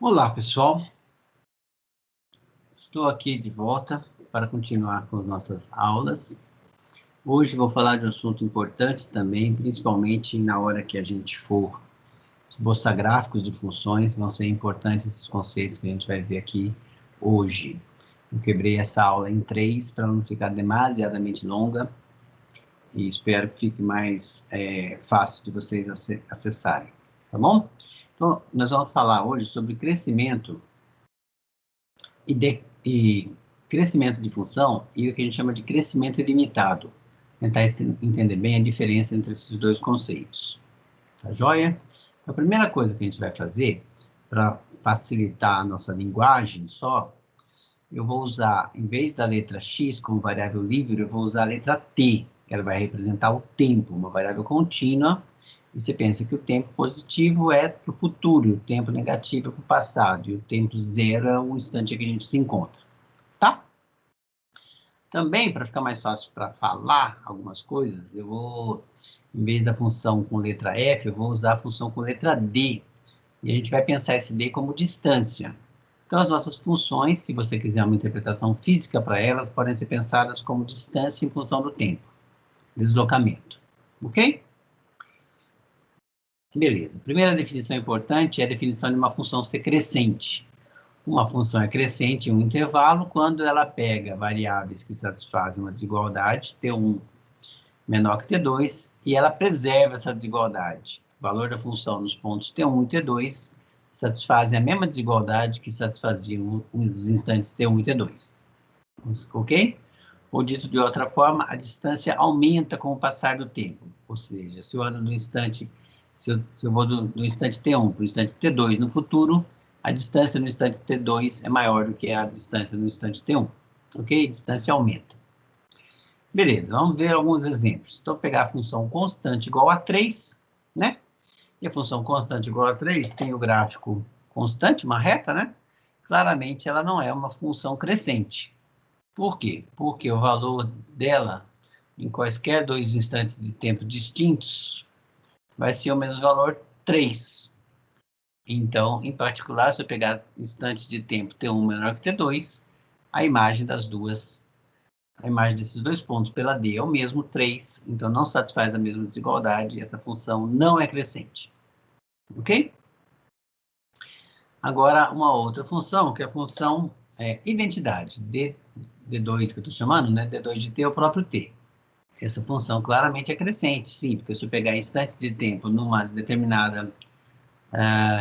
Olá, pessoal. Estou aqui de volta para continuar com as nossas aulas. Hoje vou falar de um assunto importante também, principalmente na hora que a gente for esboçar gráficos de funções, vão ser importantes esses conceitos que a gente vai ver aqui hoje. Eu quebrei essa aula em 3 para não ficar demasiadamente longa e espero que fique mais fácil de vocês acessarem, tá bom? Então, nós vamos falar hoje sobre crescimento e crescimento de função e o que a gente chama de crescimento ilimitado. Tentar entender bem a diferença entre esses dois conceitos. Tá joia? A primeira coisa que a gente vai fazer, para facilitar a nossa linguagem só, eu vou usar, em vez da letra x como variável livre, eu vou usar a letra t, que ela vai representar o tempo, uma variável contínua. E você pensa que o tempo positivo é para o futuro, e o tempo negativo é para o passado, e o tempo zero é o instante que a gente se encontra, tá? Também, para ficar mais fácil para falar algumas coisas, eu vou, em vez da função com letra f, eu vou usar a função com letra d, e a gente vai pensar esse d como distância. Então, as nossas funções, se você quiser uma interpretação física para elas, podem ser pensadas como distância em função do tempo, deslocamento, ok? Beleza. A primeira definição importante é a definição de uma função ser crescente. Uma função é crescente em um intervalo quando ela pega variáveis que satisfazem uma desigualdade, T1 menor que T2, e ela preserva essa desigualdade. O valor da função nos pontos T1 e T2 satisfazem a mesma desigualdade que satisfaziam nos instantes T1 e T2. Ok? Ou dito de outra forma, a distância aumenta com o passar do tempo. Ou seja, se eu ando no instante... Se eu vou do instante T1 para o instante T2 no futuro, a distância no instante T2 é maior do que a distância no instante T1. Ok? A distância aumenta. Beleza, vamos ver alguns exemplos. Então, pegar a função constante igual a 3, né? E a função constante igual a 3 tem o gráfico constante, uma reta, né? Claramente, ela não é uma função crescente. Por quê? Porque o valor dela, em quaisquer dois instantes de tempo distintos, vai ser o mesmo valor 3. Então, em particular, se eu pegar instantes de tempo T1 menor que T2, a imagem desses dois pontos pela D é o mesmo 3, então não satisfaz a mesma desigualdade, e essa função não é crescente. Ok? Agora, uma outra função, que é a função identidade, D2 que eu estou chamando, né? D2 de T é o próprio T. Essa função claramente é crescente, sim, porque se eu pegar instante de tempo numa determinada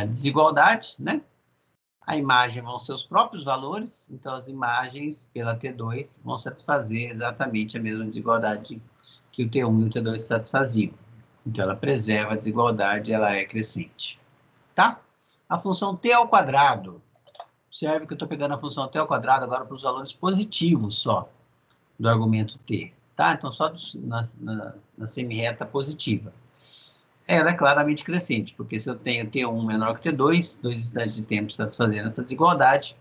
desigualdade, né? A imagem vão ser os próprios valores, então as imagens pela T2 vão satisfazer exatamente a mesma desigualdade que o T1 e o T2 satisfaziam. Então ela preserva a desigualdade, ela é crescente, tá? A função T ao quadrado, observe que eu estou pegando a função T ao quadrado agora para os valores positivos só, do argumento T, tá? Então só na semi-reta positiva. Ela é claramente crescente, porque se eu tenho T1 menor que T2, dois instantes de tempo satisfazendo essa desigualdade,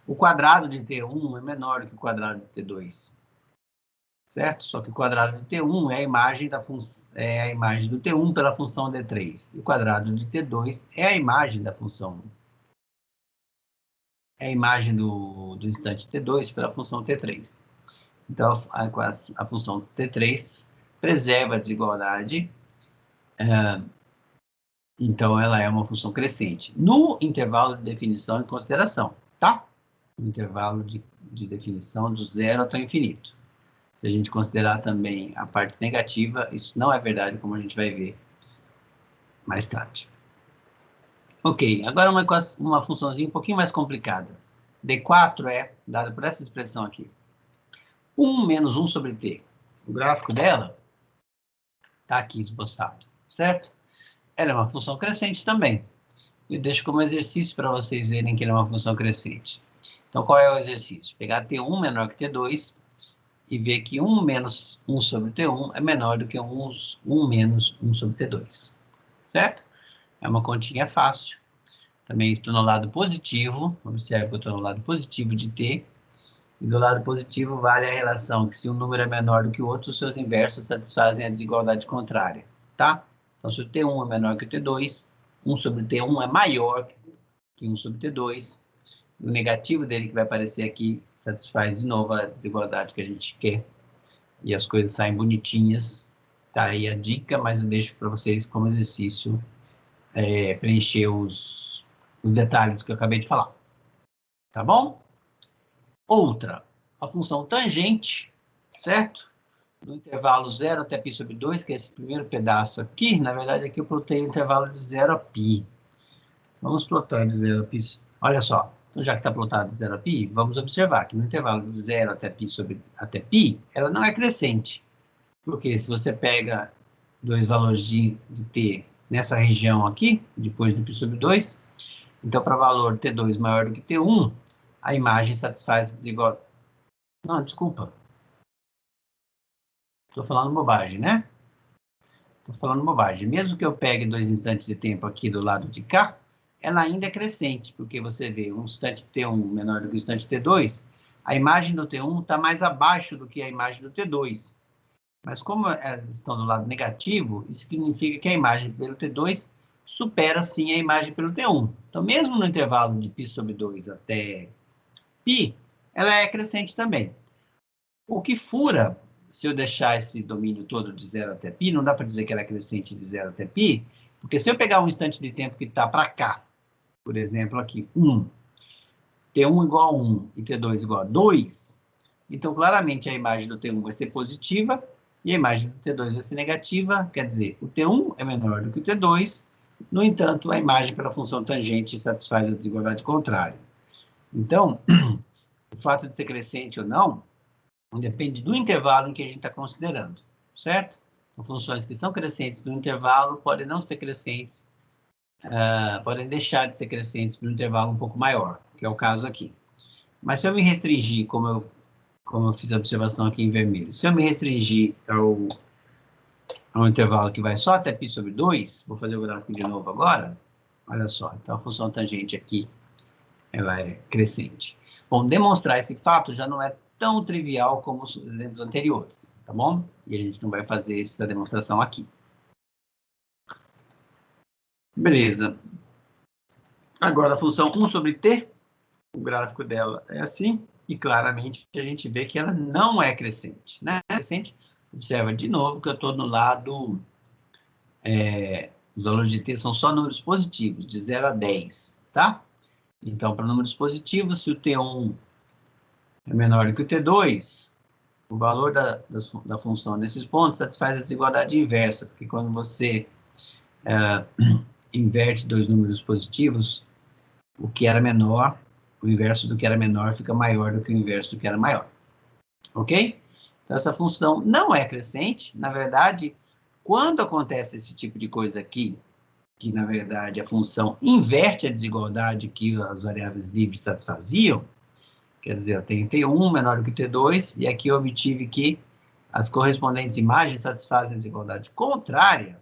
o quadrado de T1 é menor do que o quadrado de T2. Certo? Só que o quadrado de T1 é a imagem do T1 pela função D3. E o quadrado de T2 é a imagem da função. É a imagem do instante T2 pela função T3. Então, a função T3 preserva a desigualdade. Então, ela é uma função crescente. No intervalo de definição e consideração, tá? No intervalo de definição do 0 até o infinito. Se a gente considerar também a parte negativa, isso não é verdade, como a gente vai ver mais tarde. Ok, agora uma funçãozinha um pouquinho mais complicada. D4 é dada por essa expressão aqui. 1 menos 1 sobre t. O gráfico dela está aqui esboçado, certo? Ela é uma função crescente também. Eu deixo como exercício para vocês verem que ela é uma função crescente. Então, qual é o exercício? Pegar T1 menor que T2 e ver que 1 menos 1 sobre T1 é menor do que 1 menos 1 sobre T2. Certo? É uma continha fácil. Também estou no lado positivo. Observe que eu estou no lado positivo de T. E do lado positivo vale a relação que se um número é menor do que o outro, os seus inversos satisfazem a desigualdade contrária. Tá? Então, se o T1 é menor que o T2, 1 sobre T1 é maior que 1 sobre T2. O negativo dele, que vai aparecer aqui, satisfaz de novo a desigualdade que a gente quer. E as coisas saem bonitinhas. Tá aí a dica, mas eu deixo para vocês como exercício preencher os detalhes que eu acabei de falar. Tá bom? Outra, a função tangente, certo? Do intervalo 0 até π sobre 2, que é esse primeiro pedaço aqui. Na verdade, aqui eu plotei o intervalo de 0 a π. Vamos plotar de 0 a π. Olha só, então já que está plotado de 0 a π, vamos observar que no intervalo de 0 até π, ela não é crescente. Porque se você pega dois valores de t nessa região aqui, depois do π sobre 2, então para valor t2 maior do que t1, a imagem satisfaz a desigualdade. Não, desculpa. Estou falando bobagem, né? Estou falando bobagem. Mesmo que eu pegue 2 instantes de tempo aqui do lado de cá, ela ainda é crescente, porque você vê um instante T1 menor do que o instante T2, a imagem do T1 está mais abaixo do que a imagem do T2. Mas como elas estão do lado negativo, isso significa que a imagem pelo T2 supera, sim, a imagem pelo T1. Então, mesmo no intervalo de π sobre 2 até π, ela é crescente também. O que fura, se eu deixar esse domínio todo de 0 até π, não dá para dizer que ela é crescente de 0 até π, porque se eu pegar um instante de tempo que está para cá, por exemplo, aqui, 1, T1 igual a 1 e T2 igual a 2, então, claramente, a imagem do T1 vai ser positiva e a imagem do T2 vai ser negativa, quer dizer, o T1 é menor do que o T2, no entanto, a imagem pela função tangente satisfaz a desigualdade contrária. Então, o fato de ser crescente ou não depende do intervalo em que a gente está considerando, certo? Então, funções que são crescentes no intervalo podem não ser crescentes, podem deixar de ser crescentes no intervalo um pouco maior, que é o caso aqui. Mas se eu me restringir, como eu fiz a observação aqui em vermelho, se eu me restringir ao intervalo que vai só até π sobre 2, vou fazer o gráfico de novo agora, olha só, então a função tangente aqui, ela é crescente. Bom, demonstrar esse fato já não é tão trivial como os exemplos anteriores, tá bom? E a gente não vai fazer essa demonstração aqui. Beleza. Agora, a função 1 sobre t, o gráfico dela é assim, e claramente a gente vê que ela não é crescente, né? Crescente, observa de novo que eu estou no lado, os valores de t são só números positivos, de 0 a 10, tá? Então, para números positivos, se o T1 é menor do que o T2, o valor da função nesses pontos satisfaz a desigualdade inversa, porque quando você inverte dois números positivos, o que era menor, o inverso do que era menor fica maior do que o inverso do que era maior. Ok? Então, essa função não é crescente. Na verdade, quando acontece esse tipo de coisa aqui, que, na verdade, a função inverte a desigualdade que as variáveis livres satisfaziam, quer dizer, eu tenho T1 menor do que T2, e aqui eu obtive que as correspondentes imagens satisfazem a desigualdade contrária.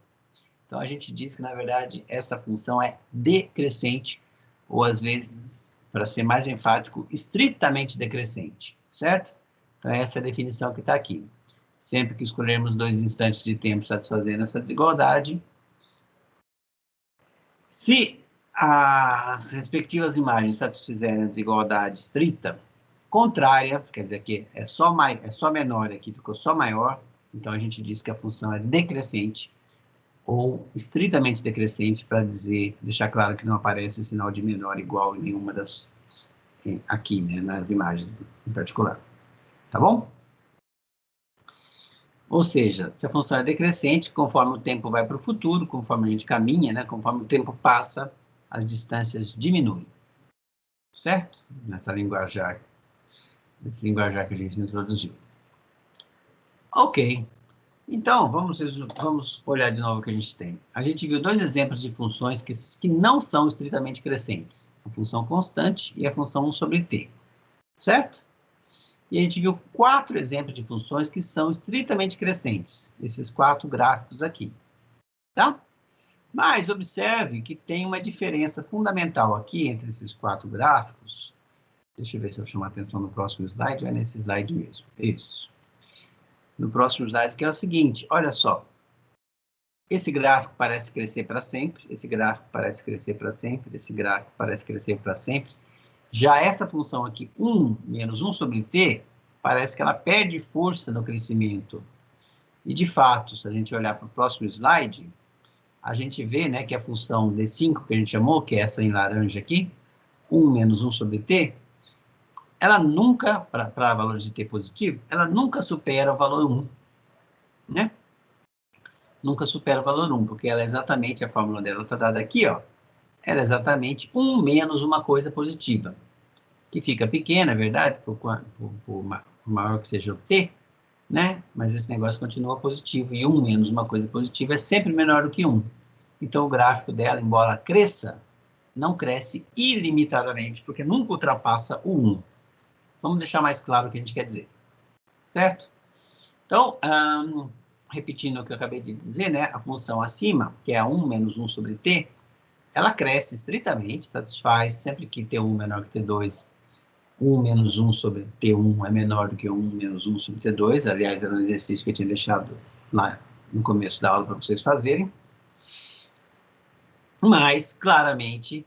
Então, a gente diz que, na verdade, essa função é decrescente, ou, às vezes, para ser mais enfático, estritamente decrescente, certo? Então, essa é a definição que está aqui. Sempre que escolhermos dois instantes de tempo satisfazendo essa desigualdade, se as respectivas imagens satisfizerem a desigualdade estrita, contrária, quer dizer que é só menor, aqui ficou só maior, então a gente diz que a função é decrescente, ou estritamente decrescente, para deixar claro que não aparece o sinal de menor igual em nenhuma das, aqui, né, nas imagens em particular. Tá bom? Ou seja, se a função é decrescente, conforme o tempo vai para o futuro, conforme a gente caminha, né, conforme o tempo passa, as distâncias diminuem. Certo? Nesse linguajar que a gente introduziu. Ok. Então, vamos olhar de novo o que a gente tem. A gente viu dois exemplos de funções que não são estritamente crescentes. A função constante e a função 1 sobre t. Certo? E a gente viu 4 exemplos de funções que são estritamente crescentes. Esses 4 gráficos aqui. Tá? Mas observe que tem uma diferença fundamental aqui entre esses 4 gráficos. Deixa eu ver se eu chamo a atenção no próximo slide. É nesse slide mesmo. Isso. No próximo slide, que é o seguinte, olha só. esse gráfico parece crescer para sempre, esse gráfico parece crescer para sempre, esse gráfico parece crescer para sempre. Já essa função aqui, 1 menos 1 sobre t, parece que ela perde força no crescimento. E, de fato, se a gente olhar para o próximo slide, a gente vê, né, que a função d5, que a gente chamou, que é essa em laranja aqui, 1 menos 1 sobre t, ela nunca, para valores de t positivo, ela nunca supera o valor 1, né? Nunca supera o valor 1, porque ela é exatamente, a fórmula dela está dada aqui, ó, ela é exatamente 1 menos uma coisa positiva, que fica pequena, é verdade, por maior que seja o t, né? Mas esse negócio continua positivo, e 1 menos uma coisa positiva é sempre menor do que 1. Então, o gráfico dela, embora cresça, não cresce ilimitadamente, porque nunca ultrapassa o 1. Vamos deixar mais claro o que a gente quer dizer, certo? Então, repetindo o que eu acabei de dizer, né? A função acima, que é a 1 menos 1 sobre t, ela cresce estritamente, satisfaz sempre que t1 menor que t2, 1 menos 1 sobre t1 é menor do que 1 menos 1 sobre t2. Aliás, era um exercício que eu tinha deixado lá no começo da aula para vocês fazerem. Mas, claramente,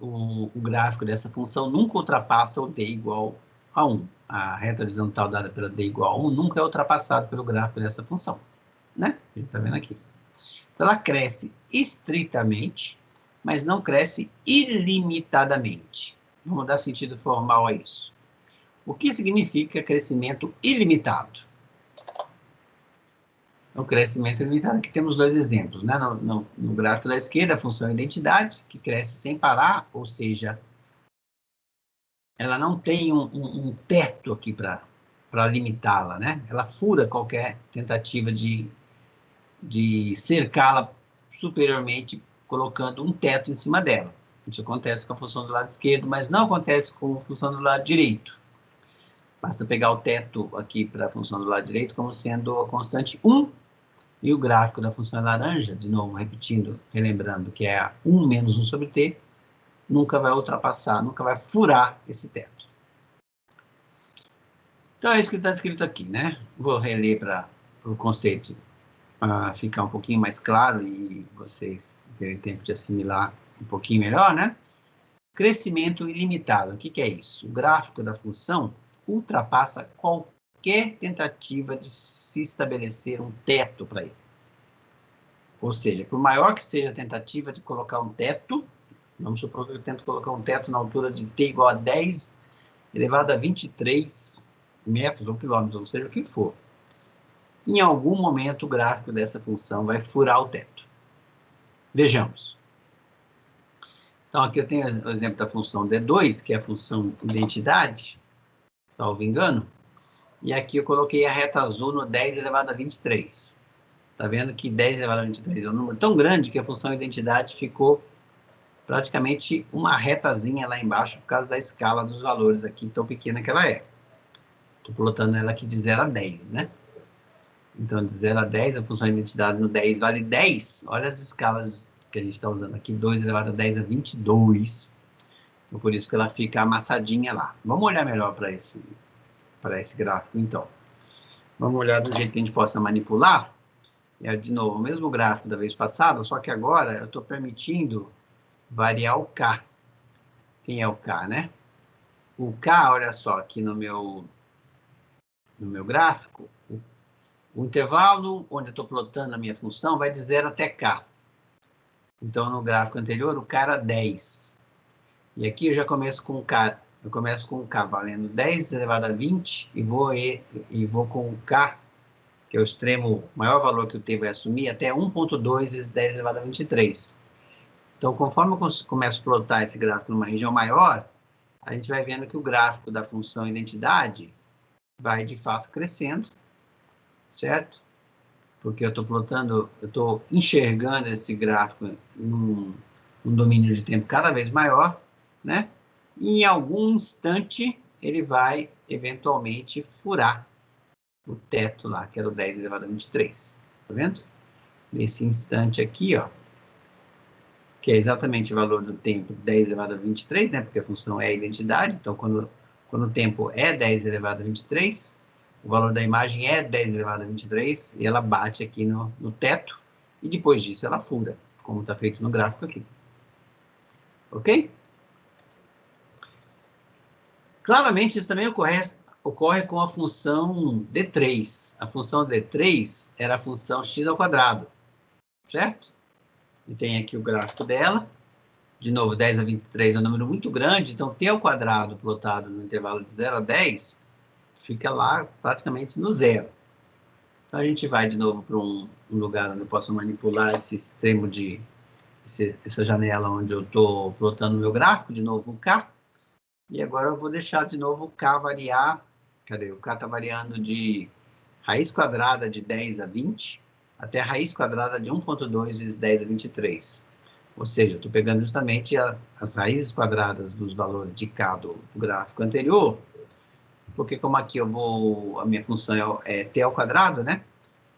o gráfico dessa função nunca ultrapassa o d igual a 1. A reta horizontal dada pela d igual a 1 nunca é ultrapassada pelo gráfico dessa função, né? A gente está vendo aqui. Então, ela cresce estritamente, mas não cresce ilimitadamente. Vamos dar sentido formal a isso. O que significa crescimento ilimitado? O crescimento ilimitado, aqui temos dois exemplos, né? No gráfico da esquerda, a função identidade, que cresce sem parar, ou seja, ela não tem um teto aqui para limitá-la, né? Ela fura qualquer tentativa de cercá-la superiormente, colocando um teto em cima dela. Isso acontece com a função do lado esquerdo, mas não acontece com a função do lado direito. Basta pegar o teto aqui para a função do lado direito como sendo a constante 1, e o gráfico da função laranja, de novo, repetindo, relembrando que é a 1 menos 1 sobre t, nunca vai ultrapassar, nunca vai furar esse teto. Então, é isso que está escrito aqui, né? Vou reler para o conceito ficar um pouquinho mais claro e vocês terem tempo de assimilar um pouquinho melhor, né? Crescimento ilimitado, o que é isso? O gráfico da função ultrapassa qualquer tentativa de se estabelecer um teto para ele. Ou seja, por maior que seja a tentativa de colocar um teto, vamos supor que eu tento colocar um teto na altura de t igual a 10 elevado a 23 metros ou quilômetros, ou seja, o que for. Em algum momento, o gráfico dessa função vai furar o teto. Vejamos. Então, aqui eu tenho o exemplo da função D2, que é a função identidade, salvo engano. E aqui eu coloquei a reta azul no 10 elevado a 23. Está vendo que 10 elevado a 23 é um número tão grande que a função identidade ficou praticamente uma retazinha lá embaixo por causa da escala dos valores aqui, tão pequena que ela é. Estou plotando ela aqui de 0 a 10, né? Então, de 0 a 10, a função identidade no 10 vale 10. Olha as escalas que a gente está usando aqui, 2 elevado a 10 a 22. Então, por isso que ela fica amassadinha lá. Vamos olhar melhor para esse gráfico, então. Vamos olhar do jeito que a gente possa manipular. É, de novo, o mesmo gráfico da vez passada, só que agora eu estou permitindo variar o K. Quem é o K, né? O K, olha só, aqui no meu gráfico, o intervalo onde eu estou plotando a minha função vai de 0 até K. Então, no gráfico anterior, o K era 10. E aqui eu já começo com o K. Eu começo com o K valendo 10 elevado a 20 e vou com o K, que é o extremo maior valor que o T vai assumir, até 1.2 vezes 10 elevado a 23. Então, conforme eu começo a plotar esse gráfico numa região maior, a gente vai vendo que o gráfico da função identidade vai, de fato, crescendo, certo? Porque eu estou plotando, eu estou enxergando esse gráfico num domínio de tempo cada vez maior, né? E em algum instante, ele vai, eventualmente, furar o teto lá, que era o 10 elevado a 23. Tá vendo? Nesse instante aqui, ó, que é exatamente o valor do tempo 10 elevado a 23, né? Porque a função é a identidade, então quando o tempo é 10 elevado a 23, o valor da imagem é 10 elevado a 23, e ela bate aqui no teto, e depois disso ela funda, como está feito no gráfico aqui. Ok? Claramente, isso também ocorre com a função D3. A função D3 era a função x ao quadrado, certo? E tem aqui o gráfico dela. De novo, 10 a 23 é um número muito grande, então t ao quadrado plotado no intervalo de 0 a 10 fica lá praticamente no zero. Então, a gente vai de novo para um lugar onde eu posso manipular esse extremo essa janela onde eu estou plotando o meu gráfico, de novo o K. E agora eu vou deixar de novo o K variar. Cadê? O K está variando de raiz quadrada de 10 a 20 até a raiz quadrada de 1,2 vezes 10 a 23. Ou seja, estou pegando justamente as raízes quadradas dos valores de K do gráfico anterior, porque como aqui a minha função é t ao quadrado, né?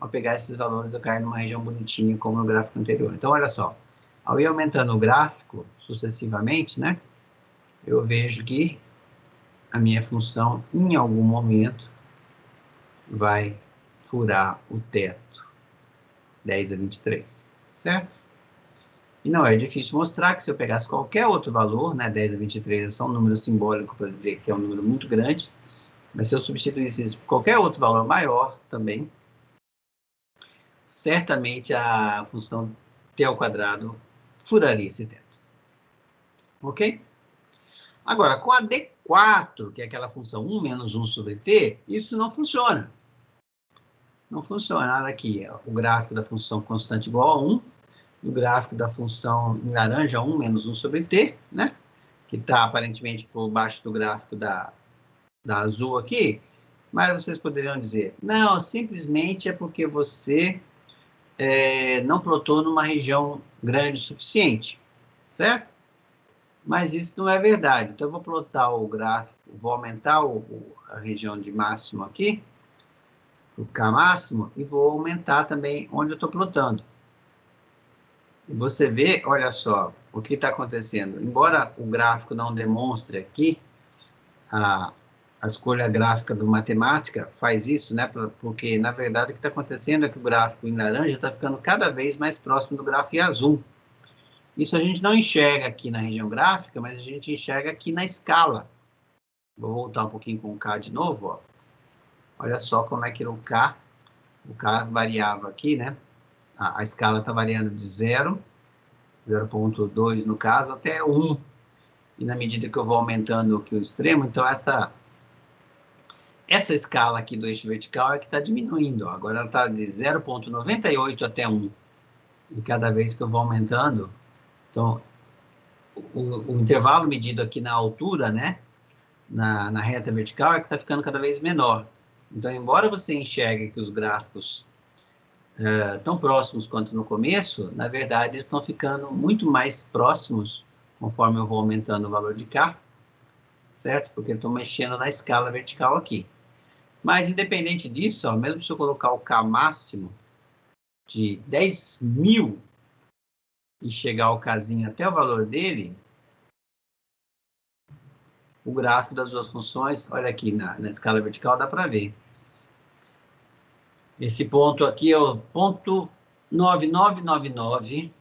Ao pegar esses valores, eu caio numa região bonitinha, como no gráfico anterior. Então, olha só, ao ir aumentando o gráfico sucessivamente, né? Eu vejo que a minha função, em algum momento, vai furar o teto 10 a 23, certo? E não é difícil mostrar que se eu pegasse qualquer outro valor, né, 10 a 23 é só um número simbólico para dizer que é um número muito grande, mas se eu substituísse isso por qualquer outro valor maior também, certamente a função t ao quadrado furaria esse teto. Ok? Agora, com a D4, que é aquela função 1 menos 1 sobre t, isso não funciona. Não funciona. Aqui, o gráfico da função constante igual a 1, e o gráfico da função em laranja 1 menos 1 sobre t, né? Que está aparentemente por baixo do gráfico da azul aqui, mas vocês poderiam dizer, não, simplesmente é porque você não plotou numa região grande o suficiente, certo? Mas isso não é verdade. Então, eu vou plotar o gráfico, vou aumentar a região de máximo aqui, o K máximo, e vou aumentar também onde eu estou plotando. E você vê, olha só, o que está acontecendo. Embora o gráfico não demonstre aqui, a escolha gráfica do matemática faz isso, né? Porque, na verdade, o que está acontecendo é que o gráfico em laranja está ficando cada vez mais próximo do gráfico em azul. Isso a gente não enxerga aqui na região gráfica, mas a gente enxerga aqui na escala. Vou voltar um pouquinho com o K de novo, ó. Olha só como é que o K variava aqui, né? A escala está variando de 0, 0,2 no caso, até 1. E na medida que eu vou aumentando aqui o extremo, então essa escala aqui do eixo vertical é que está diminuindo. Ó. Agora ela está de 0,98 até 1. E cada vez que eu vou aumentando, então o intervalo medido aqui na altura, né? Na reta vertical é que está ficando cada vez menor. Então, embora você enxergue que os gráficos tão próximos quanto no começo, na verdade, eles estão ficando muito mais próximos conforme eu vou aumentando o valor de K, certo? Porque eu estou mexendo na escala vertical aqui. Mas, independente disso, ó, mesmo se eu colocar o K máximo de 10.000 e chegar ao Kzinho até o valor dele, o gráfico das duas funções, olha aqui na escala vertical, dá para ver. Esse ponto aqui é o ponto 9999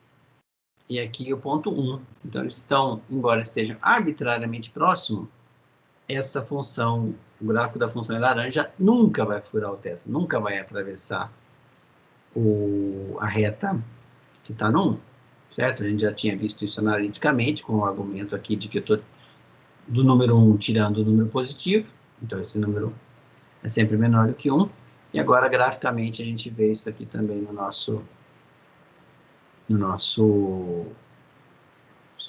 e aqui o ponto 1. Então, eles estão, embora estejam arbitrariamente próximos, essa função, o gráfico da função em laranja, nunca vai furar o teto, nunca vai atravessar a reta que está no 1, certo? A gente já tinha visto isso analiticamente, com o argumento aqui de que eu estou do número 1 tirando o número positivo, então esse número é sempre menor do que 1, e agora, graficamente, a gente vê isso aqui também no nosso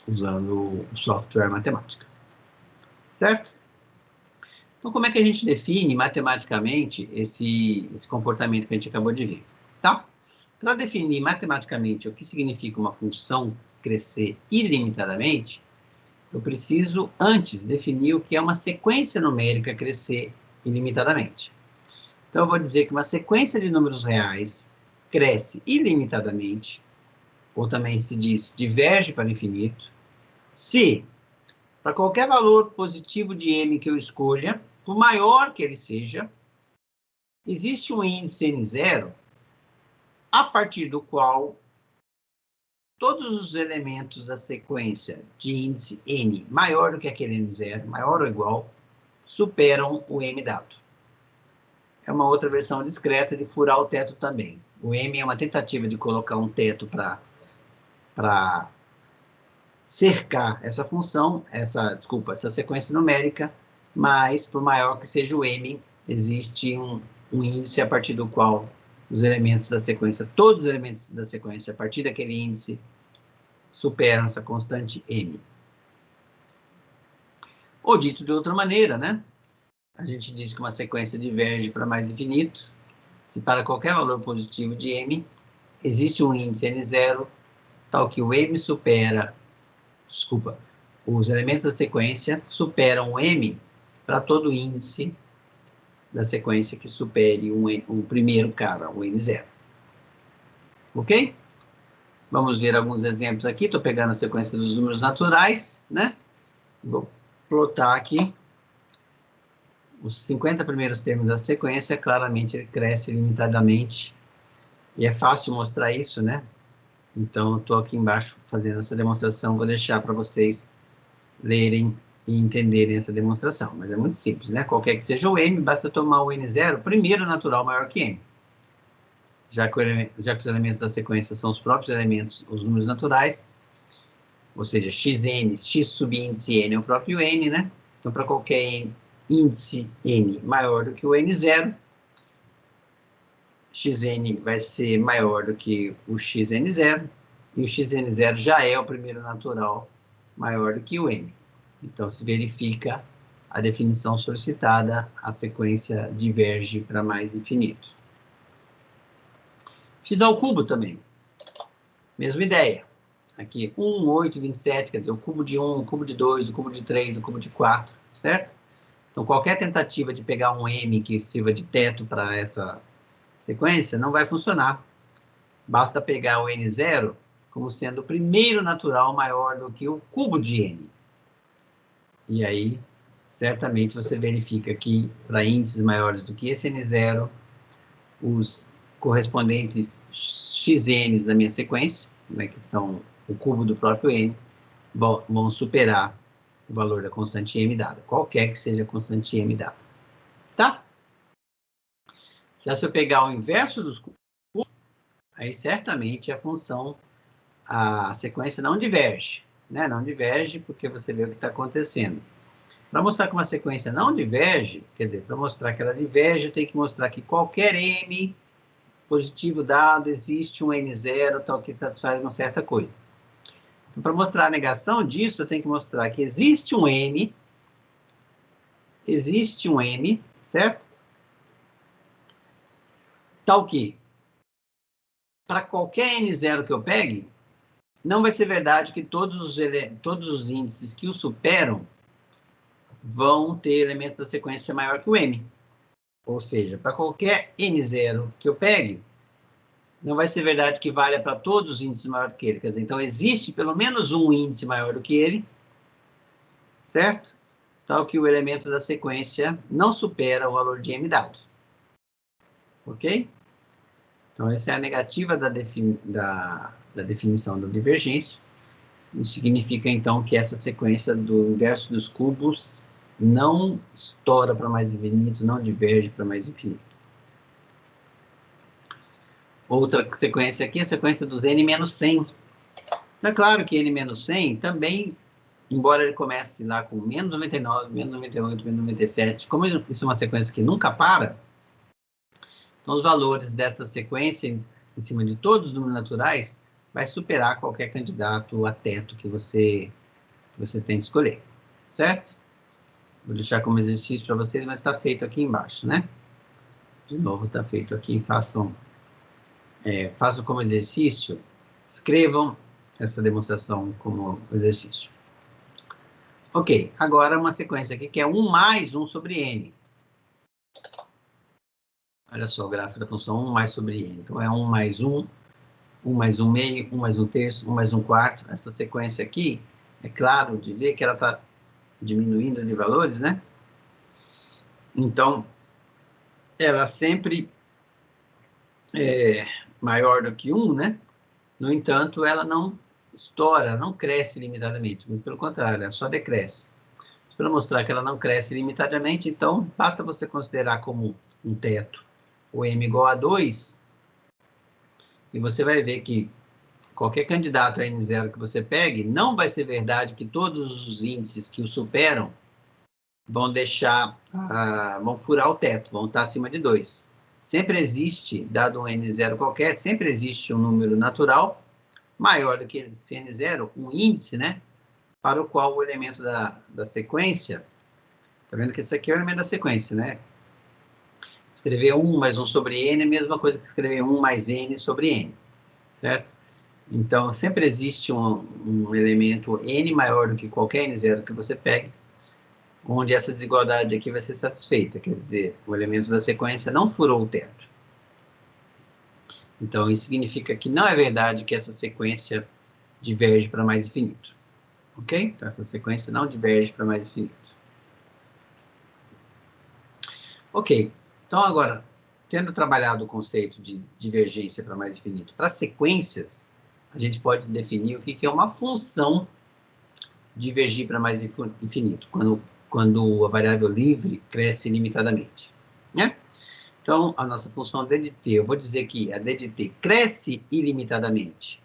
usando o software matemática, certo? Então, como é que a gente define matematicamente esse comportamento que a gente acabou de ver, tá? Para definir matematicamente o que significa uma função crescer ilimitadamente, eu preciso, antes, definir o que é uma sequência numérica crescer ilimitadamente. Então, eu vou dizer que uma sequência de números reais cresce ilimitadamente, ou também se diz diverge para o infinito, se, para qualquer valor positivo de m que eu escolha, por maior que ele seja, existe um índice n0, a partir do qual todos os elementos da sequência de índice n maior do que aquele n0, maior ou igual, superam o m dado. É uma outra versão discreta de furar o teto também. O m é uma tentativa de colocar um teto para cercar essa função, essa sequência numérica, mas por maior que seja o m, existe um índice a partir do qual os elementos da sequência, todos os elementos da sequência a partir daquele índice, superam essa constante m. Ou dito de outra maneira, né? A gente diz que uma sequência diverge para mais infinito, se para qualquer valor positivo de m, existe um índice n0, tal que o m os elementos da sequência superam o m para todo índice da sequência que supere o primeiro cara, o n0. Ok? Vamos ver alguns exemplos aqui. Estou pegando a sequência dos números naturais, né? Vou plotar aqui. Os 50 primeiros termos da sequência, claramente, ele cresce limitadamente. E é fácil mostrar isso, né? Então, estou aqui embaixo fazendo essa demonstração. Vou deixar para vocês lerem e entenderem essa demonstração. Mas é muito simples, né? Qualquer que seja o m, basta tomar o n0, primeiro natural maior que m. Já que os elementos da sequência são os próprios elementos, os números naturais, ou seja, xn, x subíndice n é o próprio n, né? Então, para qualquer índice n maior do que o n0, xn vai ser maior do que o xn0, e o xn0 já é o primeiro natural maior do que o n. Então, se verifica a definição solicitada, a sequência diverge para mais infinito. X ao cubo também. Mesma ideia. Aqui, 1, 8, 27, quer dizer, o cubo de 1, o cubo de 2, o cubo de 3, o cubo de 4, certo? Então, qualquer tentativa de pegar um m que sirva de teto para essa sequência não vai funcionar. Basta pegar o n0 como sendo o primeiro natural maior do que o cubo de n. E aí, certamente, você verifica que, para índices maiores do que esse n0, os correspondentes xn's da minha sequência, né, que são o cubo do próprio n, vão superar o valor da constante m dada, qualquer que seja a constante m dada. Tá? Já se eu pegar o inverso dos cubos, aí certamente a sequência não diverge, né? Não diverge porque você vê o que está acontecendo. Para mostrar que uma sequência não diverge, quer dizer, para mostrar que ela diverge, eu tenho que mostrar que qualquer m positivo dado, existe um n0, tal que satisfaz uma certa coisa. Então, para mostrar a negação disso, eu tenho que mostrar que existe um m, certo? Tal que, para qualquer n0 que eu pegue, não vai ser verdade que todos os índices que o superam vão ter elementos da sequência maior que o m. Ou seja, para qualquer n0 que eu pegue, não vai ser verdade que valha para todos os índices maior do que ele. Quer dizer, então existe pelo menos um índice maior do que ele, certo? Tal que o elemento da sequência não supera o valor de m dado. Ok? Então, essa é a negativa da definição da divergência. Isso significa, então, que essa sequência do inverso dos cubos não estoura para mais infinito, não diverge para mais infinito. Outra sequência aqui é a sequência dos n-100. Então, é claro que n-100 também, embora ele comece lá com menos 99, menos 98, menos 97, como isso é uma sequência que nunca para, então os valores dessa sequência, em cima de todos os números naturais, vai superar qualquer candidato a teto que você tem de escolher, certo? Vou deixar como exercício para vocês, mas está feito aqui embaixo, né? De novo, está feito aqui. Façam como exercício, escrevam essa demonstração como exercício. Ok, agora uma sequência aqui que é 1 mais 1 sobre n. Olha só o gráfico da função 1 mais sobre n. Então, é 1 mais 1, 1 mais 1 meio, 1 mais 1 terço, 1 mais 1 quarto. Essa sequência aqui, é claro de ver que ela está diminuindo de valores, né? Então, ela sempre é maior do que 1, né? No entanto, ela não estoura, não cresce limitadamente, muito pelo contrário, ela só decresce. Para mostrar que ela não cresce limitadamente, então, basta você considerar como um teto o m igual a 2, e você vai ver que qualquer candidato a N0 que você pegue, não vai ser verdade que todos os índices que o superam vão vão furar o teto, vão estar acima de 2. Sempre existe, dado um N0 qualquer, sempre existe um número natural maior do que esse N0, um índice, né? Para o qual o elemento da sequência, tá vendo que isso aqui é o elemento da sequência, né? Escrever 1 mais 1 sobre n é a mesma coisa que escrever 1 mais n sobre n, certo? Então, sempre existe um elemento n maior do que qualquer n0 que você pegue, onde essa desigualdade aqui vai ser satisfeita, quer dizer, o elemento da sequência não furou o teto. Então, isso significa que não é verdade que essa sequência diverge para mais infinito. Ok? Então, essa sequência não diverge para mais infinito. Ok. Então, agora, tendo trabalhado o conceito de divergência para mais infinito, para sequências, a gente pode definir o que é uma função divergir para mais infinito, quando a variável livre cresce ilimitadamente, né? Então, a nossa função d de t, eu vou dizer que a d de t cresce ilimitadamente,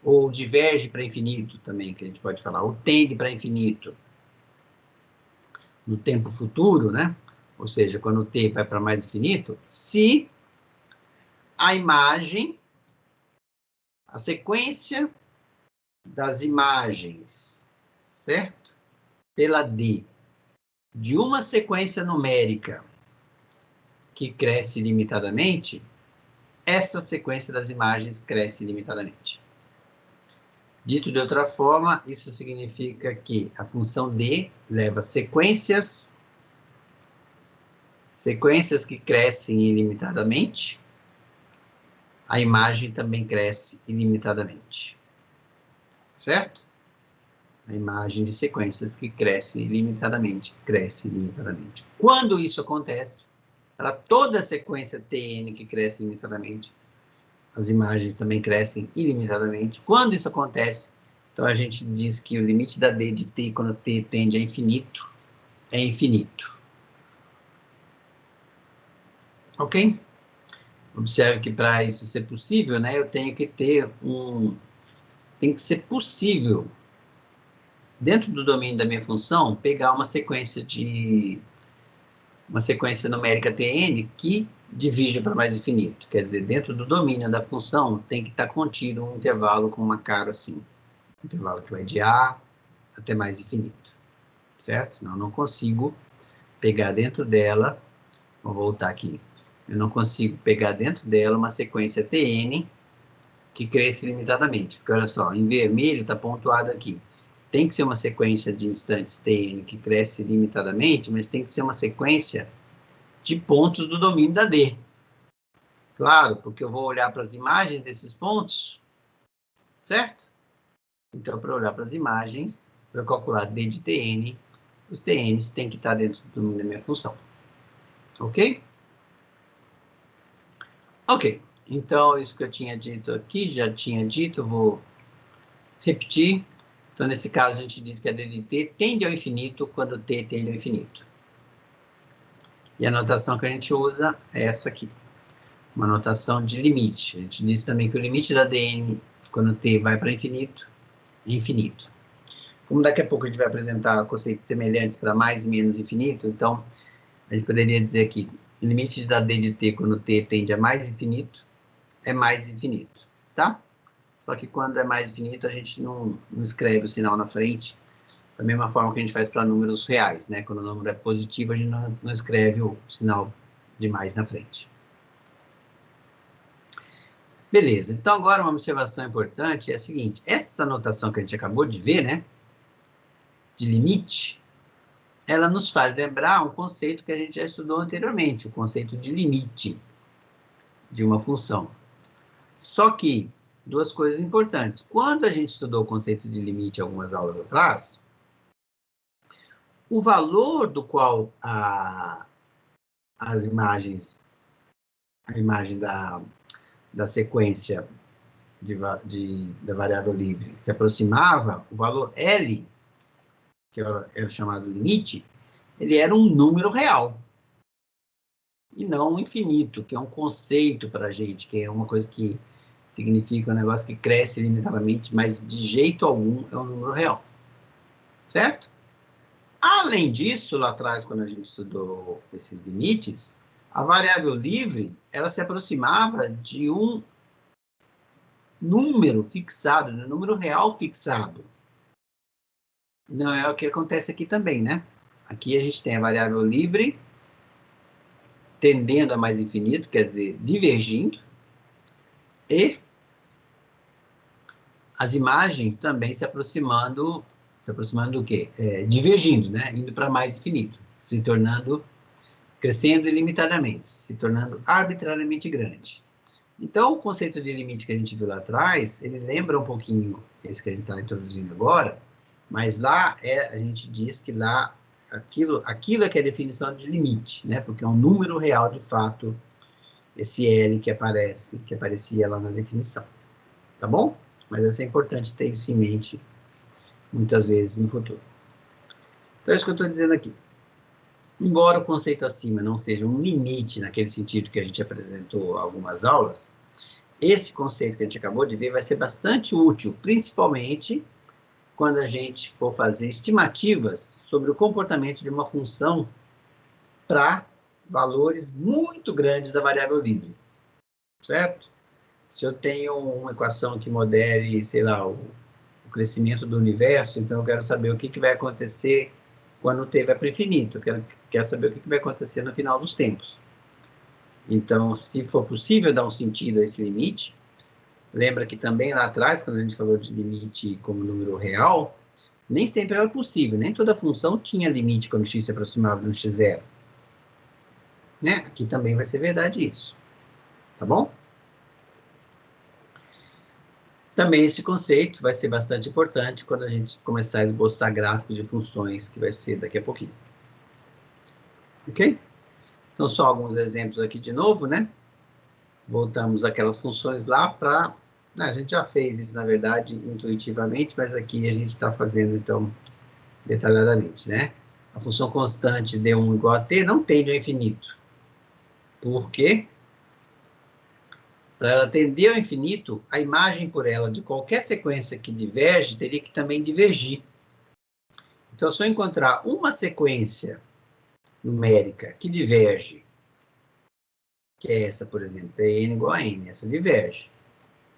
ou diverge para infinito também, que a gente pode falar, ou tende para infinito no tempo futuro, né? Ou seja, quando o t vai para mais infinito, se a imagem, a sequência das imagens, certo? Pela d, de uma sequência numérica que cresce limitadamente, essa sequência das imagens cresce limitadamente. Dito de outra forma, isso significa que a função d leva sequências que crescem ilimitadamente, a imagem também cresce ilimitadamente. Certo? A imagem de sequências que crescem ilimitadamente, cresce ilimitadamente. Quando isso acontece, para toda a sequência Tn que cresce ilimitadamente, as imagens também crescem ilimitadamente. Quando isso acontece, então a gente diz que o limite da d de t, quando t tende a infinito, é infinito. Ok? Observe que para isso ser possível, né, eu tenho que ter tem que ser possível, dentro do domínio da minha função, pegar uma sequência numérica Tn que divide para mais infinito. Quer dizer, dentro do domínio da função, tem que estar contido um intervalo com uma cara assim. Um intervalo que vai de A até mais infinito. Certo? Senão eu não consigo pegar dentro dela, vou voltar aqui, eu não consigo pegar dentro dela uma sequência Tn que cresce limitadamente. Porque olha só, em vermelho está pontuado aqui. Tem que ser uma sequência de instantes Tn que cresce limitadamente, mas tem que ser uma sequência de pontos do domínio da D. Claro, porque eu vou olhar para as imagens desses pontos, certo? Então, para olhar para as imagens, para calcular D de Tn, os Tn's têm que estar dentro do domínio da minha função. Ok? Ok. Então, isso que eu tinha dito aqui, já tinha dito, vou repetir. Então, nesse caso, a gente diz que a d de t tende ao infinito quando t tende ao infinito. E a notação que a gente usa é essa aqui. Uma notação de limite. A gente diz também que o limite da dn, quando t vai para infinito, é infinito. Como daqui a pouco a gente vai apresentar conceitos semelhantes para mais e menos infinito, então, a gente poderia dizer que o limite da d de t quando t tende a mais infinito, é mais infinito, tá? Só que quando é mais infinito, a gente não escreve o sinal na frente, da mesma forma que a gente faz para números reais, né? Quando o número é positivo, a gente não escreve o sinal de mais na frente. Beleza, então agora uma observação importante é a seguinte, essa notação que a gente acabou de ver, né? De limite, ela nos faz lembrar um conceito que a gente já estudou anteriormente, o conceito de limite de uma função. Só que, duas coisas importantes. Quando a gente estudou o conceito de limite algumas aulas atrás, o valor do qual a imagem da sequência da variável livre se aproximava, o valor L, que era chamado limite, ele era um número real. E não um infinito, que é um conceito para a gente, que é uma coisa que significa um negócio que cresce limitadamente, mas de jeito algum é um número real. Certo? Além disso, lá atrás, quando a gente estudou esses limites, a variável livre, ela se aproximava de um número fixado, um número real fixado. Não é o que acontece aqui também, né? Aqui a gente tem a variável livre tendendo a mais infinito, quer dizer, divergindo, e as imagens também se aproximando do quê? Divergindo, né? Indo para mais infinito, se tornando, crescendo ilimitadamente, se tornando arbitrariamente grande. Então, o conceito de limite que a gente viu lá atrás, ele lembra um pouquinho esse que a gente está introduzindo agora, mas lá a gente diz que lá aquilo é que é a definição de limite, né? Porque é um número real de fato, esse L que aparecia lá na definição. Tá bom? Mas isso é importante ter isso em mente muitas vezes no futuro. Então, é isso que eu estou dizendo aqui. Embora o conceito acima não seja um limite naquele sentido que a gente apresentou algumas aulas, esse conceito que a gente acabou de ver vai ser bastante útil, principalmente quando a gente for fazer estimativas sobre o comportamento de uma função para valores muito grandes da variável livre, certo? Se eu tenho uma equação que modele, sei lá, o crescimento do universo, então eu quero saber o que vai acontecer quando o t vai para o infinito, eu quero saber o que vai acontecer no final dos tempos. Então, se for possível dar um sentido a esse limite, lembra que também lá atrás, quando a gente falou de limite como número real, nem sempre era possível, nem toda função tinha limite quando x se aproximava de um x0. Né? Aqui também vai ser verdade isso. Tá bom? Também esse conceito vai ser bastante importante quando a gente começar a esboçar gráficos de funções, que vai ser daqui a pouquinho. Ok? Então, só alguns exemplos aqui de novo, né? Voltamos àquelas funções lá para... A gente já fez isso, na verdade, intuitivamente, mas aqui a gente está fazendo, então, detalhadamente, né? A função constante d1 igual a t não tende ao infinito. Por quê? Para ela tender ao infinito, a imagem por ela de qualquer sequência que diverge teria que também divergir. Então, se eu encontrar uma sequência numérica que diverge, que é essa, por exemplo, é n igual a n, essa diverge,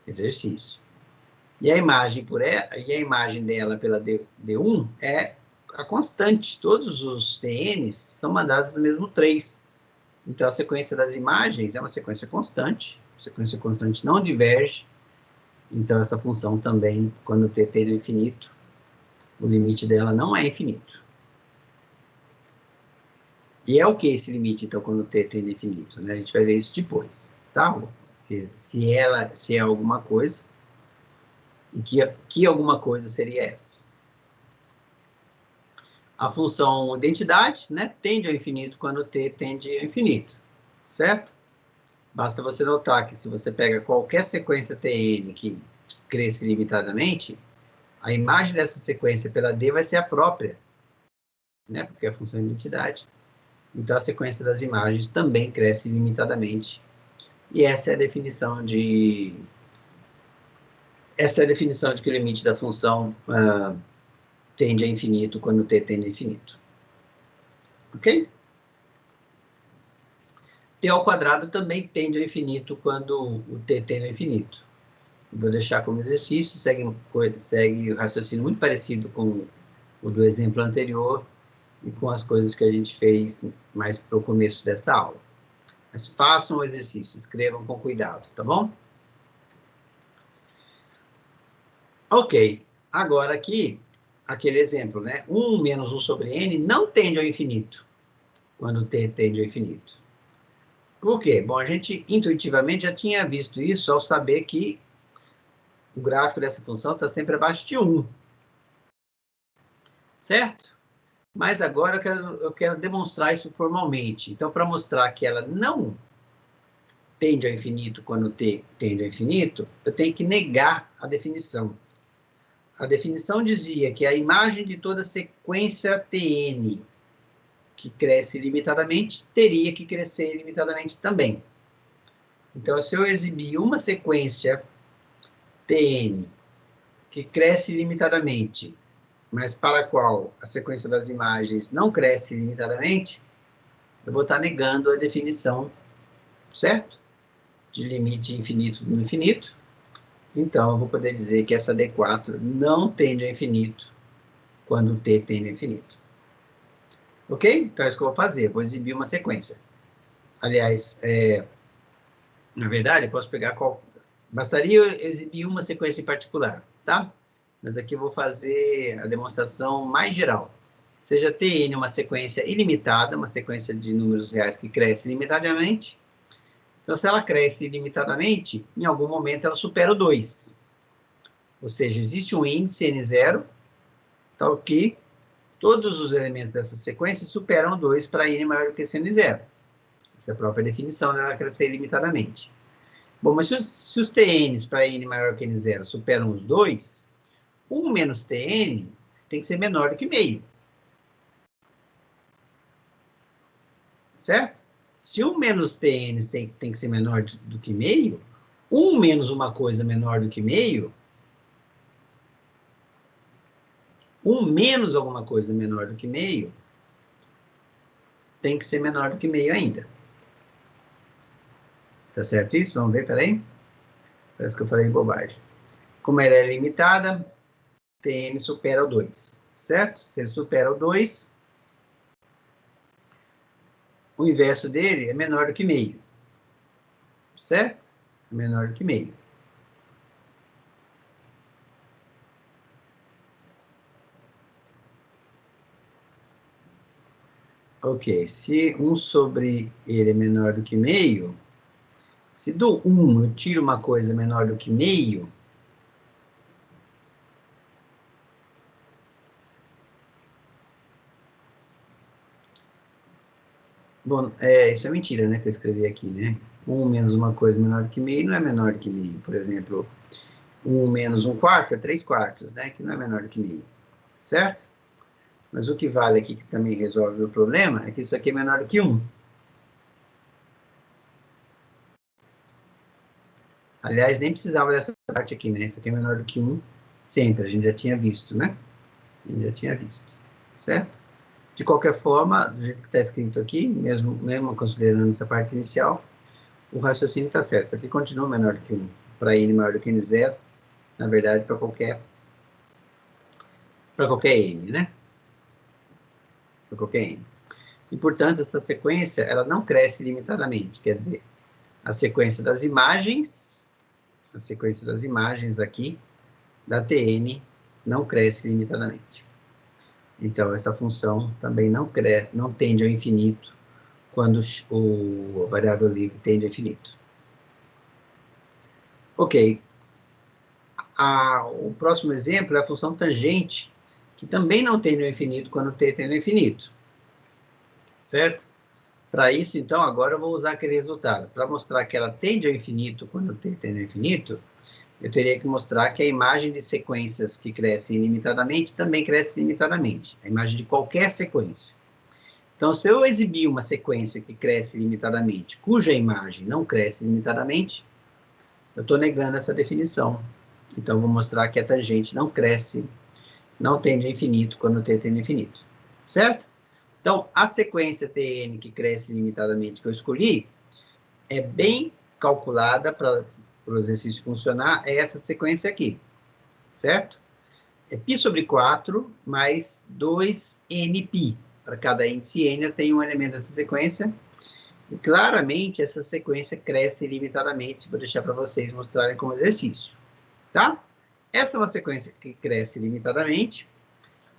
exercício. E a imagem dela pela D1 é a constante. Todos os TNs são mandados no mesmo 3. Então, a sequência das imagens é uma sequência constante. A sequência constante não diverge. Então, essa função também, quando t tende ao infinito, o limite dela não é infinito. E é o que esse limite, então, quando t tende ao infinito? Né? A gente vai ver isso depois, tá? Se é alguma coisa, e que alguma coisa seria essa? A função identidade, né, tende ao infinito quando t tende ao infinito, certo? Basta você notar que se você pega qualquer sequência Tn que cresce limitadamente, a imagem dessa sequência pela d vai ser a própria, né, porque é a função identidade. Então, a sequência das imagens também cresce limitadamente. E essa é a definição de que o limite da função tende a infinito quando t tende a infinito. Ok? T ao quadrado também tende ao infinito quando o t tende ao infinito. Vou deixar como exercício, segue o raciocínio muito parecido com o do exemplo anterior e com as coisas que a gente fez mais para o começo dessa aula. Mas façam o exercício, escrevam com cuidado, tá bom? Ok, agora aqui, aquele exemplo, né? 1 menos 1 sobre n não tende ao infinito, quando t tende ao infinito. Por quê? Bom, a gente intuitivamente já tinha visto isso ao saber que o gráfico dessa função está sempre abaixo de 1. Certo? Mas agora eu quero demonstrar isso formalmente. Então, para mostrar que ela não tende ao infinito quando t tende ao infinito, eu tenho que negar a definição. A definição dizia que a imagem de toda sequência Tn que cresce ilimitadamente teria que crescer ilimitadamente também. Então, se eu exibir uma sequência Tn que cresce ilimitadamente, mas para a qual a sequência das imagens não cresce ilimitadamente, eu vou estar negando a definição, certo? De limite infinito no infinito. Então, eu vou poder dizer que essa D4 não tende ao infinito quando t tende ao infinito. Ok? Então, é isso que eu vou fazer. Vou exibir uma sequência. Aliás, na verdade, eu posso pegar qual... Bastaria eu exibir uma sequência em particular, tá? Mas aqui eu vou fazer a demonstração mais geral. Seja Tn uma sequência ilimitada, uma sequência de números reais que cresce ilimitadamente. Então, se ela cresce ilimitadamente, em algum momento ela supera o 2. Ou seja, existe um índice n0, tal que todos os elementos dessa sequência superam 2 para n maior do que n0. Essa é a própria definição dela crescer ilimitadamente. Bom, mas se os tn's para n maior que n0 superam os 2, 1 menos tn tem que ser menor do que meio. Certo? Se 1 menos tn tem que ser menor do que meio, 1 menos uma coisa menor do que meio, 1 menos alguma coisa menor do que meio, tem que ser menor do que meio ainda. Tá certo isso? Vamos ver, peraí. Parece que eu falei bobagem. Como ela é limitada, Tn supera o 2, certo? Se ele supera o 2, o inverso dele é menor do que meio, certo? É menor do que meio. Ok, se 1 sobre ele é menor do que meio, se do 1 eu tiro uma coisa menor do que meio, bom, isso é mentira, né, que eu escrevi aqui, né? 1 menos uma coisa menor do que meio não é menor do que meio. Por exemplo, 1 menos 1/4 é 3/4, né? Que não é menor do que meio, certo? Mas o que vale aqui, que também resolve o problema, é que isso aqui é menor do que 1. Aliás, nem precisava dessa parte aqui, né? Isso aqui é menor do que 1 sempre, a gente já tinha visto, né? A gente já tinha visto, certo? De qualquer forma, do jeito que está escrito aqui, mesmo considerando essa parte inicial, o raciocínio está certo. Isso aqui continua menor do que 1. Para n maior do que n0, na verdade, para qualquer n, né? Para qualquer n. E, portanto, essa sequência, ela não cresce limitadamente. Quer dizer, a sequência das imagens aqui, da Tn, não cresce limitadamente. Então, essa função também não tende ao infinito quando a variável livre tende ao infinito. Ok. O próximo exemplo é a função tangente, que também não tende ao infinito quando t tende ao infinito. Certo? Para isso, então, agora eu vou usar aquele resultado. Para mostrar que ela tende ao infinito quando t tende ao infinito, eu teria que mostrar que a imagem de sequências que crescem ilimitadamente também cresce ilimitadamente. A imagem de qualquer sequência. Então, se eu exibir uma sequência que cresce ilimitadamente, cuja imagem não cresce ilimitadamente, eu estou negando essa definição. Então, eu vou mostrar que a tangente não cresce, não tende ao infinito quando t tende ao infinito. Certo? Então, a sequência Tn que cresce limitadamente que eu escolhi é bem calculada para o exercício funcionar, é essa sequência aqui, certo? É π sobre 4 mais 2nπ. Para cada índice n eu tenho um elemento dessa sequência. E claramente essa sequência cresce ilimitadamente. Vou deixar para vocês mostrarem como exercício, tá? Essa é uma sequência que cresce limitadamente.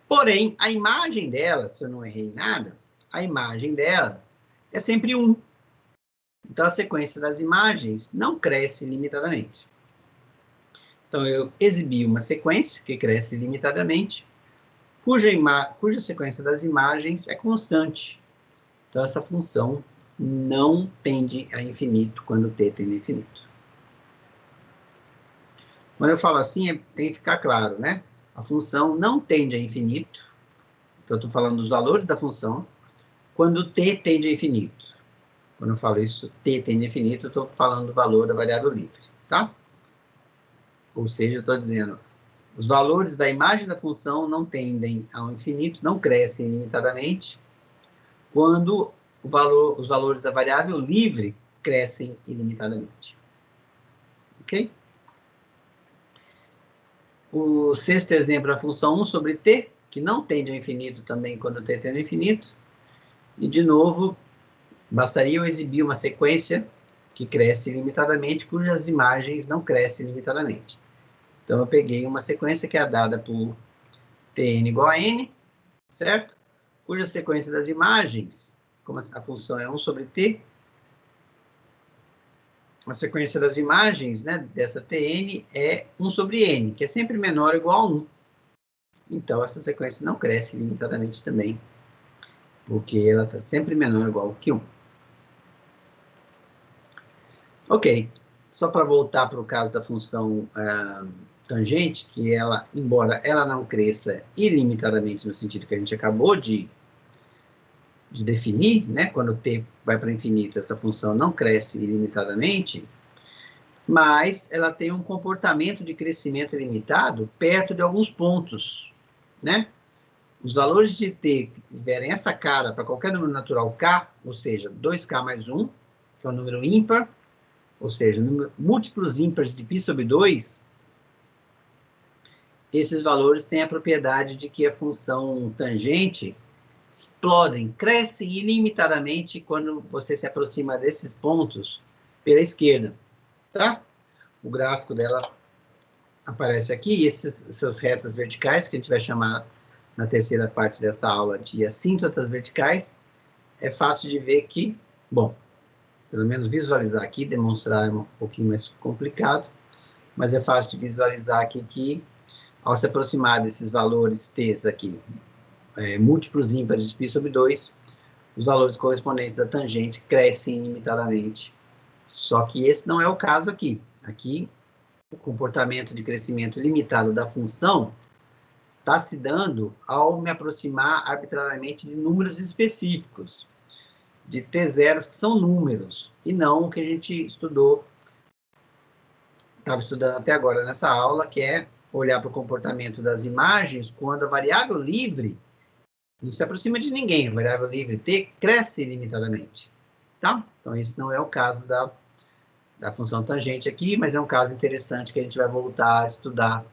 Porém, a imagem dela, se eu não errei nada, a imagem dela é sempre 1. Então, a sequência das imagens não cresce limitadamente. Então, eu exibi uma sequência que cresce limitadamente, cuja sequência das imagens é constante. Então, essa função não tende a infinito quando t tende a infinito. Quando eu falo assim, tem que ficar claro, né? A função não tende a infinito, então eu estou falando dos valores da função, quando t tende a infinito. Quando eu falo isso, t tende a infinito, eu estou falando do valor da variável livre, tá? Ou seja, eu estou dizendo, os valores da imagem da função não tendem ao infinito, não crescem ilimitadamente, quando os valores da variável livre crescem ilimitadamente. Ok? O sexto exemplo é a função 1 sobre t, que não tende ao infinito também quando t tende ao infinito. E, de novo, bastaria eu exibir uma sequência que cresce ilimitadamente, cujas imagens não crescem ilimitadamente. Então, eu peguei uma sequência que é dada por tn igual a n, certo? Cuja sequência das imagens, como a função é 1 sobre t, a sequência das imagens, né, dessa Tn é 1 sobre n, que é sempre menor ou igual a 1. Então, essa sequência não cresce limitadamente também, porque ela está sempre menor ou igual que 1. Ok, só para voltar para o caso da função tangente, que ela, embora ela não cresça ilimitadamente no sentido que a gente acabou de definir, né, quando t vai para o infinito, essa função não cresce ilimitadamente, mas ela tem um comportamento de crescimento limitado perto de alguns pontos, né? Os valores de t que tiverem essa cara para qualquer número natural k, ou seja, 2k mais 1, que é um número ímpar, ou seja, múltiplos ímpares de π sobre 2, esses valores têm a propriedade de que a função tangente explodem, crescem ilimitadamente quando você se aproxima desses pontos pela esquerda, tá? O gráfico dela aparece aqui, e essas retas verticais, que a gente vai chamar na terceira parte dessa aula de assíntotas verticais, é fácil de ver que, bom, pelo menos visualizar aqui, demonstrar é um pouquinho mais complicado, mas é fácil de visualizar aqui que, ao se aproximar desses valores t aqui, múltiplos ímpares de π sobre 2, os valores correspondentes da tangente crescem ilimitadamente. Só que esse não é o caso aqui. Aqui, o comportamento de crescimento limitado da função está se dando ao me aproximar arbitrariamente de números específicos, de t0s que são números, e não o que a gente estava estudando até agora nessa aula, que é olhar para o comportamento das imagens quando a variável livre não se aproxima de ninguém, a variável livre t cresce ilimitadamente, tá? Então, esse não é o caso da função tangente aqui, mas é um caso interessante que a gente vai voltar a estudar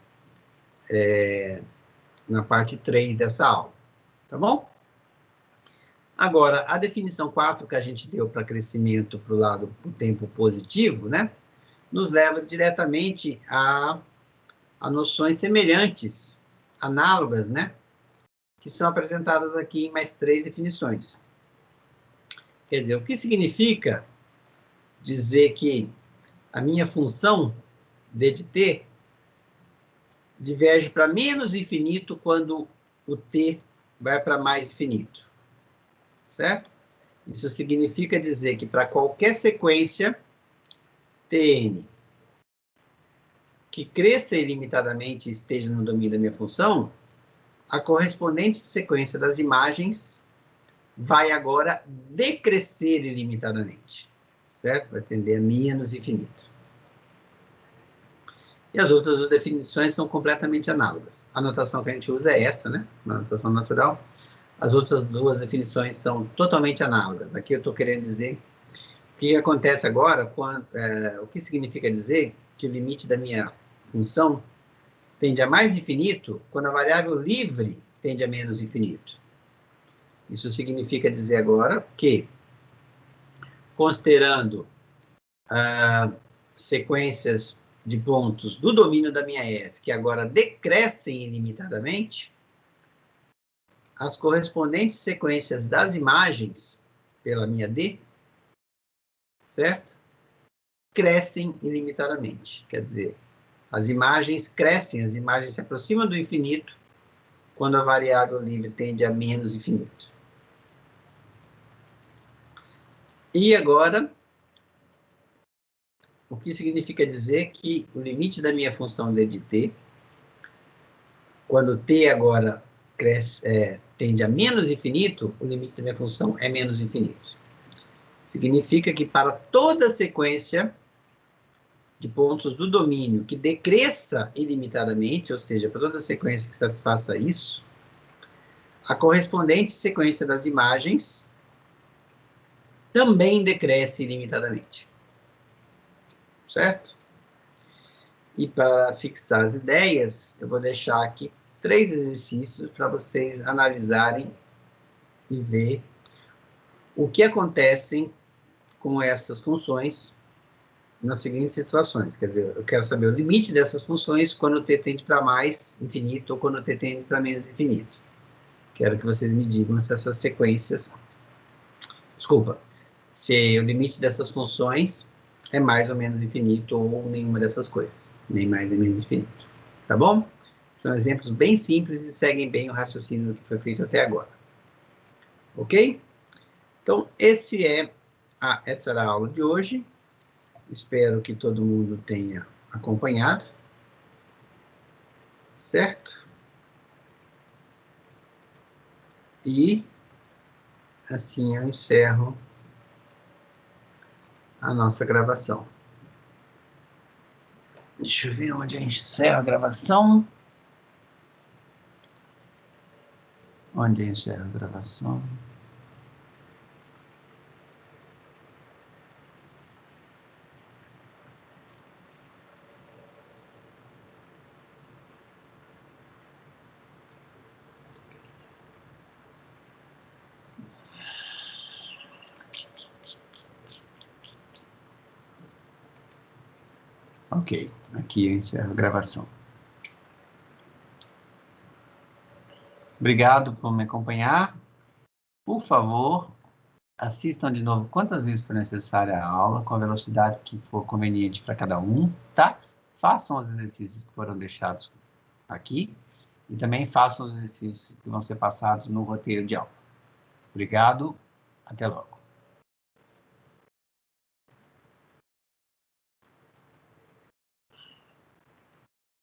na parte 3 dessa aula, tá bom? Agora, a definição 4 que a gente deu para crescimento para o lado do tempo positivo, né, nos leva diretamente a noções semelhantes, análogas, né, que são apresentadas aqui em mais 3 definições. Quer dizer, o que significa dizer que a minha função d de t diverge para menos infinito quando o t vai para mais infinito, certo? Isso significa dizer que para qualquer sequência Tn que cresça ilimitadamente e esteja no domínio da minha função, a correspondente sequência das imagens vai agora decrescer ilimitadamente, certo? Vai tender a menos infinito. E as outras duas definições são completamente análogas. A notação que a gente usa é essa, né? A notação natural. As outras duas definições são totalmente análogas. Aqui eu estou querendo dizer o que acontece agora, o que significa dizer que o limite da minha função tende a mais infinito quando a variável livre tende a menos infinito. Isso significa dizer agora que, considerando sequências de pontos do domínio da minha f, que agora decrescem ilimitadamente, as correspondentes sequências das imagens pela minha d, certo? Crescem ilimitadamente. Quer dizer, as imagens crescem, as imagens se aproximam do infinito quando a variável livre tende a menos infinito. E agora, o que significa dizer que o limite da minha função d de t, quando t agora cresce, tende a menos infinito, o limite da minha função é menos infinito. Significa que para toda sequência de pontos do domínio que decresça ilimitadamente, ou seja, para toda sequência que satisfaça isso, a correspondente sequência das imagens também decresce ilimitadamente. Certo? E para fixar as ideias, eu vou deixar aqui 3 exercícios para vocês analisarem e ver o que acontece com essas funções nas seguintes situações. Quer dizer, eu quero saber o limite dessas funções quando o t tende para mais infinito ou quando o t tende para menos infinito. Quero que vocês me digam se essas sequências... Desculpa. Se o limite dessas funções é mais ou menos infinito ou nenhuma dessas coisas. Nem mais nem menos infinito. Tá bom? São exemplos bem simples e seguem bem o raciocínio que foi feito até agora. Ok? Então, essa era a aula de hoje. Espero que todo mundo tenha acompanhado. Certo? E assim eu encerro a nossa gravação. Deixa eu ver onde eu encerro a gravação. Onde eu encerro a gravação? Ok, aqui eu encerro a gravação. Obrigado por me acompanhar. Por favor, assistam de novo quantas vezes for necessária a aula, com a velocidade que for conveniente para cada um, tá? Façam os exercícios que foram deixados aqui e também façam os exercícios que vão ser passados no roteiro de aula. Obrigado, até logo.